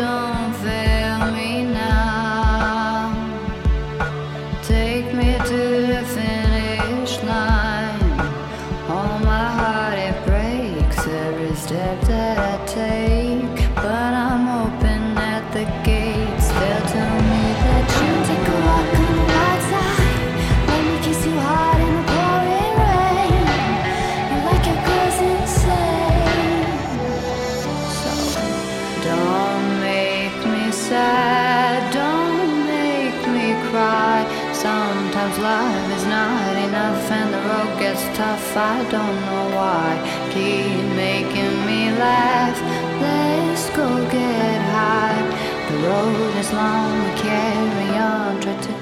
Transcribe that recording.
don't fail me now. Take me to the finish line. All my heart it breaks every step that I take, but I'm open at the gates. They'll tell me that you take a walk on the right side. Let me kiss you hard in the pouring rain. You like your girls insane. So don't make me sad, don't make me cry. Sometimes love is not enough and the road gets tough. I don't know why. Keep making me laugh. Let's go get high. The road is long, we carry on. Try to